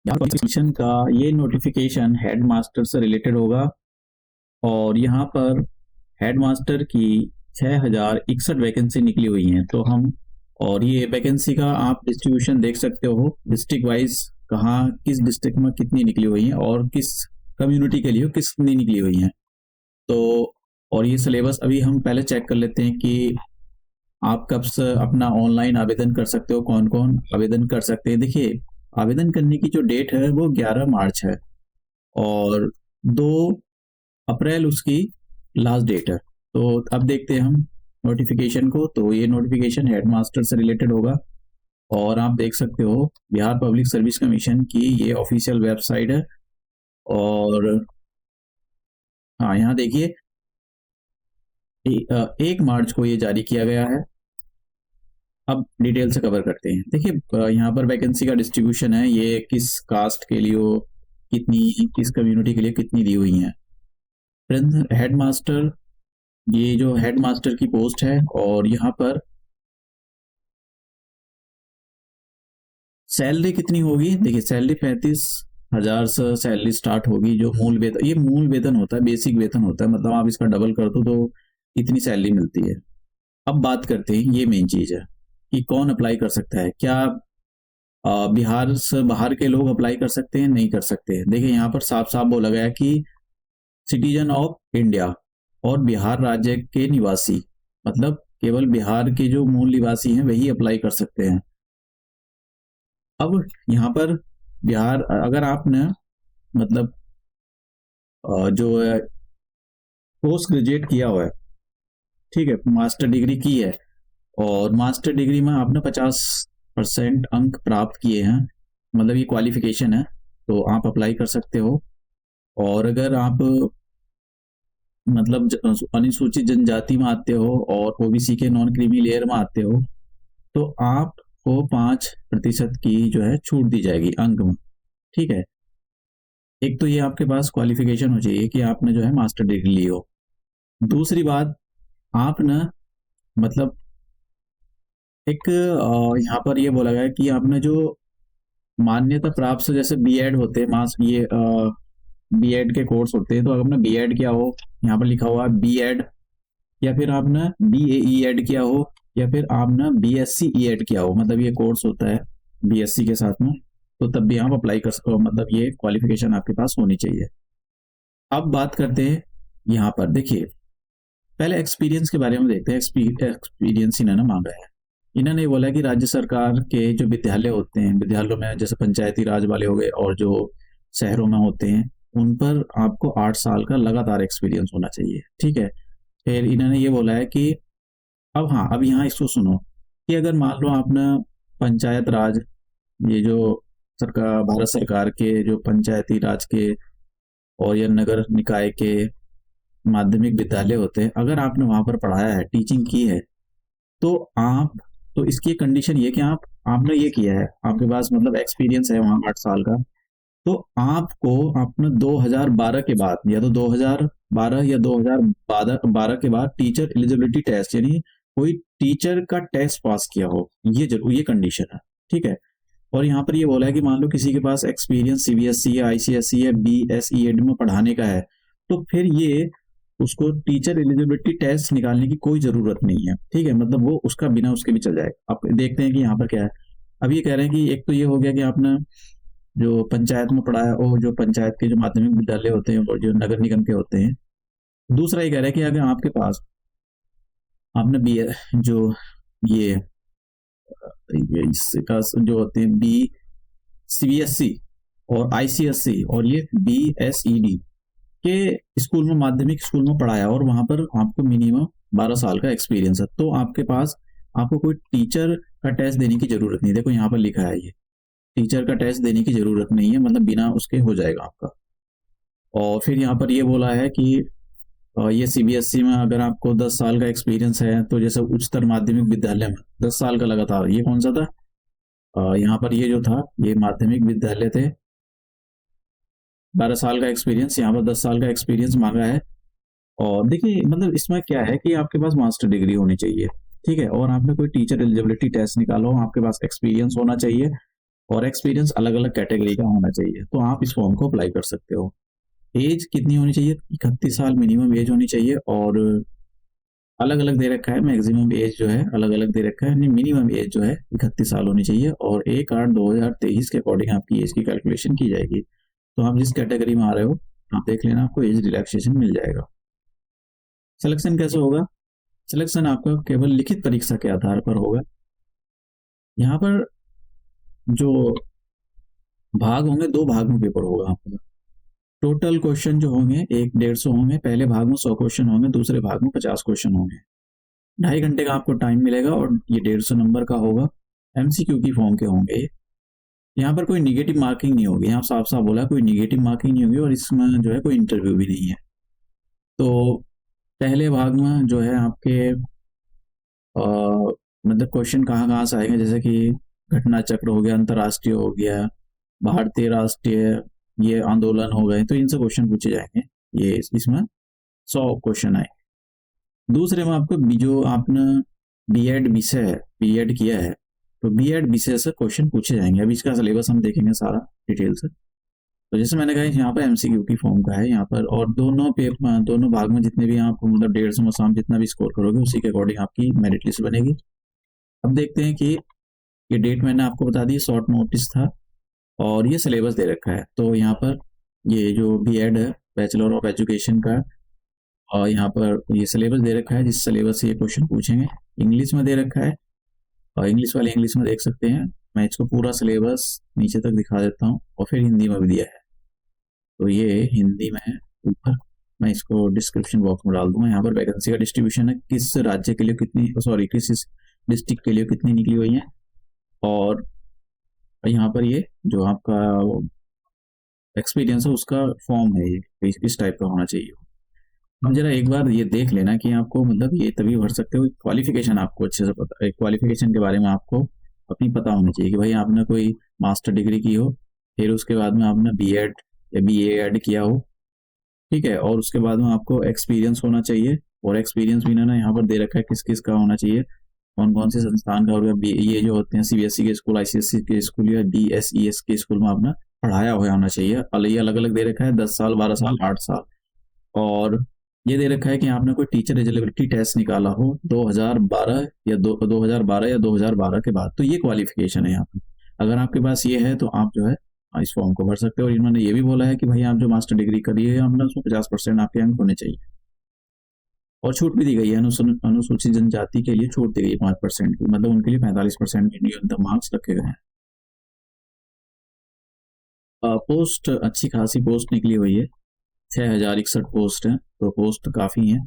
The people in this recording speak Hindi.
यहाँ क्वालिफिकेशन का ये नोटिफिकेशन हेड मास्टर से रिलेटेड होगा। और यहाँ पर हेड मास्टर की 6061 वैकेंसी निकली हुई हैं। तो हम और ये वैकेंसी का आप डिस्ट्रीब्यूशन देख सकते हो डिस्ट्रिक्ट वाइज, कहाँ किस डिस्ट्रिक्ट में कितनी निकली हुई हैं और किस कम्युनिटी के लिए कितनी निकली हुई हैं। तो और ये सिलेबस अभी हम पहले चेक कर लेते हैं कि आप कब से अपना ऑनलाइन आवेदन कर सकते हो, कौन कौन आवेदन कर सकते हैं। देखिए, आवेदन करने की जो डेट है वो 11 मार्च है और 2 अप्रैल उसकी लास्ट डेट है। तो अब देखते हैं हम नोटिफिकेशन को। तो ये नोटिफिकेशन हेडमास्टर से रिलेटेड होगा और आप देख सकते हो बिहार पब्लिक सर्विस कमीशन की ये ऑफिशियल वेबसाइट है। और हाँ, यहाँ देखिए 1 मार्च को ये जारी किया गया है। अब डिटेल से कवर करते हैं। देखिए, यहाँ पर वैकेंसी का डिस्ट्रीब्यूशन है, ये किस कास्ट के लिए कितनी, किस कम्युनिटी के लिए कितनी दी हुई है। हेड मास्टर, ये जो हेड मास्टर की पोस्ट है और यहाँ पर सैलरी कितनी होगी। देखिए, सैलरी 35,000 से सैलरी स्टार्ट होगी। जो मूल वेतन, ये मूल वेतन होता है, बेसिक वेतन होता है, मतलब आप इसका डबल कर दो तो इतनी सैलरी मिलती है। अब बात करते हैं, ये मेन चीज है कि कौन अप्लाई कर सकता है। क्या बिहार से बाहर के लोग अप्लाई कर सकते हैं? नहीं कर सकते। देखिए, यहाँ पर साफ साफ बोला गया कि सिटीजन ऑफ इंडिया और बिहार राज्य के निवासी, मतलब केवल बिहार के जो मूल निवासी हैं वही अप्लाई कर सकते हैं। अब यहाँ पर बिहार, अगर आपने मतलब जो पोस्ट ग्रेजुएट किया हुआ है, ठीक है, मास्टर डिग्री की है और मास्टर डिग्री में आपने 50% अंक प्राप्त किए हैं, मतलब ये क्वालिफिकेशन है, तो आप अप्लाई कर सकते हो। और अगर आप मतलब अनुसूचित जनजाति में आते हो और ओबीसी के नॉन क्रीमी लेयर में आते हो तो आपको 5% की जो है छूट दी जाएगी अंक में। ठीक है, एक तो ये आपके पास क्वालिफिकेशन हो चाहिए कि आपने जो है मास्टर डिग्री ली हो। दूसरी बात, आप ना मतलब एक यहाँ पर ये बोला गया है कि आपने जो मान्यता प्राप्त से, जैसे बीएड होते हैं, मास ये बीएड के कोर्स होते हैं, तो अगर आपने बीएड किया हो, यहाँ पर लिखा हुआ है बीएड, या फिर आपने बीएई एड किया हो, या फिर आपने बीएससी ई एड किया हो, मतलब ये कोर्स होता है बीएससी के साथ में, तो तब भी आप अप्लाई कर सको, मतलब ये क्वालिफिकेशन आपके पास होनी चाहिए। अब बात करते हैं, यहाँ पर देखिए पहले एक्सपीरियंस के बारे में देखते हैं। एक्सपीरियंस इन्होंने मांगा है। इन्होंने ये बोला कि राज्य सरकार के जो विद्यालय होते हैं, विद्यालयों में जैसे पंचायती राज वाले हो गए और जो शहरों में होते हैं, उन पर आपको 8 साल का लगातार एक्सपीरियंस होना चाहिए। ठीक है, फिर इन्होंने ये बोला है कि अब हाँ, अब यहाँ इसको सुनो कि अगर मान लो आपने पंचायत राज, ये जो सरकार, भारत सरकार के जो पंचायती राज के और या नगर निकाय के माध्यमिक विद्यालय होते हैं, अगर आपने वहां पर पढ़ाया है, टीचिंग की है, तो आप, तो इसकी कंडीशन ये कि आपने ये किया है, आपके पास मतलब एक्सपीरियंस है वहाँ 8 साल का, तो आपको आपने 2012 के बाद, या तो 2012 या 2012 के बाद टीचर एलिजिबिलिटी टेस्ट, यानी कोई टीचर का टेस्ट पास किया हो, ये जरूर, ये कंडीशन है। ठीक है, और यहाँ पर ये बोला है कि मान लो किसी के पास एक्सपीरियंस सीबीएसई या आईसीएसई या बीएसईएड में पढ़ाने का है, तो फिर ये उसको टीचर एलिजिबिलिटी टेस्ट निकालने की कोई जरूरत नहीं है। ठीक है, मतलब वो उसका बिना उसके भी चल जाएगा। अब देखते हैं कि यहाँ पर क्या है। अब ये कह रहे हैं कि एक तो ये हो गया कि आपने जो पंचायत में पढ़ाया, और जो पंचायत के जो माध्यमिक विद्यालय होते हैं और जो नगर निगम के होते हैं। दूसरा ये कह रहा है कि अगर आपके पास आपने बी, जो ये इसका जो होते हैं बी सीबीएसई और आईसीएसई और ये बीएसईडी के स्कूल में, माध्यमिक स्कूल में पढ़ाया और वहां पर आपको मिनिमम 12 साल का एक्सपीरियंस है, तो आपके पास, आपको कोई टीचर का टेस्ट देने की जरूरत नहीं। देखो यहाँ पर लिखा है, ये टीचर का टेस्ट देने की जरूरत नहीं है, मतलब बिना उसके हो जाएगा आपका। और फिर यहाँ पर ये बोला है कि ये सीबीएसई में अगर आपको 10 साल का एक्सपीरियंस है, तो जैसे उच्चतर माध्यमिक विद्यालय में 10 साल का लगातार, ये कौन सा था, यहाँ पर ये जो था, ये माध्यमिक विद्यालय थे, 12 साल का एक्सपीरियंस, यहाँ पर 10 साल का एक्सपीरियंस मांगा है। और देखिए, मतलब इसमें क्या है कि आपके पास मास्टर डिग्री होनी चाहिए। ठीक है, और आपने कोई टीचर एलिजिबिलिटी टेस्ट निकालो, आपके पास एक्सपीरियंस होना चाहिए और एक्सपीरियंस अलग अलग कैटेगरी का होना चाहिए, तो आप इस फॉर्म को अप्लाई कर सकते हो। एज कितनी होनी चाहिए? 31 साल मिनिमम एज होनी चाहिए, और अलग अलग दे रखा है, मैक्सिमम एज जो है अलग अलग दे रखा है, मिनिमम एज जो है 31 साल होनी चाहिए, और 1/8/2023 के अकॉर्डिंग आपकी एज की कैलकुलेशन की जाएगी। तो आप जिस कैटेगरी में आ रहे हो आप देख लेना, आपको एज रिलैक्सेशन मिल जाएगा। सिलेक्शन कैसे होगा? सिलेक्शन आपका केवल लिखित परीक्षा के आधार पर होगा। यहाँ पर जो भाग होंगे, 2 भाग में पेपर होगा आपका। टोटल क्वेश्चन जो होंगे 150 होंगे, पहले भाग में 100 क्वेश्चन होंगे, दूसरे भाग में 50 क्वेश्चन होंगे। 2.5 घंटे का आपको टाइम मिलेगा, और ये 150 नंबर का होगा। एमसीक्यू की फॉर्म के होंगे। यहाँ पर कोई निगेटिव मार्किंग नहीं होगी, यहाँ साफ साफ बोला कोई निगेटिव मार्किंग नहीं होगी, और इसमें जो है कोई इंटरव्यू भी नहीं है। तो पहले भाग में जो है आपके मतलब क्वेश्चन कहाँ कहाँ से आएंगे, जैसे कि घटना चक्र हो गया, अंतर्राष्ट्रीय हो गया, भारतीय राष्ट्रीय ये आंदोलन हो गए, तो इनसे क्वेश्चन पूछे जाएंगे। ये इसमें 100 क्वेश्चन आए। दूसरे में आपको जो आपने बीएड विषय है, बीएड किया है, तो बीएड विषय से क्वेश्चन पूछे जाएंगे। अभी इसका सिलेबस हम देखेंगे सारा डिटेल से। तो जैसे मैंने कहा यहाँ पर एमसीक्यू की फॉर्म का है यहाँ पर, और दोनों भाग में जितने भी आप मतलब 150 में शाम जितना भी स्कोर करोगे उसी के अकॉर्डिंग आपकी मेरिट लिस्ट बनेगी। अब देखते हैं कि ये डेट मैंने आपको बता दी, शॉर्ट नोटिस था, और ये सिलेबस दे रखा है। तो यहाँ पर ये जो बीएड है, बैचलर ऑफ एजुकेशन का, और यहाँ पर ये सिलेबस दे रखा है, जिस सिलेबस से ये क्वेश्चन पूछेंगे। इंग्लिश में दे रखा है, और इंग्लिश वाले इंग्लिश में देख सकते हैं। मैं इसको पूरा सिलेबस नीचे तक दिखा देता हूँ, और फिर हिंदी में भी दिया है, तो ये हिंदी में है ऊपर। मैं इसको डिस्क्रिप्शन बॉक्स में डाल दूंगा। यहाँ पर वैकेंसी का डिस्ट्रीब्यूशन है, किस राज्य के लिए कितनी, सॉरी किस डिस्ट्रिक्ट के लिए कितनी निकली हुई है, और यहाँ पर ये जो आपका एक्सपीरियंस है उसका फॉर्म है, ये इस टाइप का होना चाहिए। हम जरा एक बार ये देख लेना कि आपको मतलब ये तभी भर सकते हो, क्वालिफिकेशन आपको अच्छे से पता, क्वालिफिकेशन के बारे में आपको अपनी पता होनी चाहिए कि भाई आपने कोई मास्टर डिग्री की हो, फिर उसके बाद में आपने बीएड या बीए ऐड किया हो, ठीक है, और उसके बाद में आपको एक्सपीरियंस होना चाहिए। और एक्सपीरियंस भी ना यहाँ पर दे रखा है किस किस का होना चाहिए, कौन कौन से संस्थान का, और ये जो होते हैं सीबीएसई के स्कूल, आईसीएसई के स्कूल, या डीएसईएस के स्कूल में आपने पढ़ाया हुआ होना चाहिए। ये अलग अलग दे रखा है, 10 साल, 12 साल, 8 साल। और ये दे रखा है कि आपने कोई टीचर एलिजिबिलिटी टेस्ट निकाला हो 2012 या 2012 या 2012 के बाद, तो ये क्वालिफिकेशन है यहाँ पर। अगर आपके पास ये है तो आप जो है इस फॉर्म को भर सकते हो। और इन्होंने ये भी बोला है कि भाई आप जो मास्टर डिग्री करी है आपने उसमें 50% आपके अंक होने चाहिए, और छूट भी दी गई है। अनुसूचित जनजाति के लिए छूट दी गई है 5% की, मतलब उनके लिए 45% के न्यूनतम मार्क्स रखे गए हैं। पोस्ट अच्छी खासी पोस्ट निकली हुई है, 6061 पोस्ट है, तो पोस्ट काफ़ी है।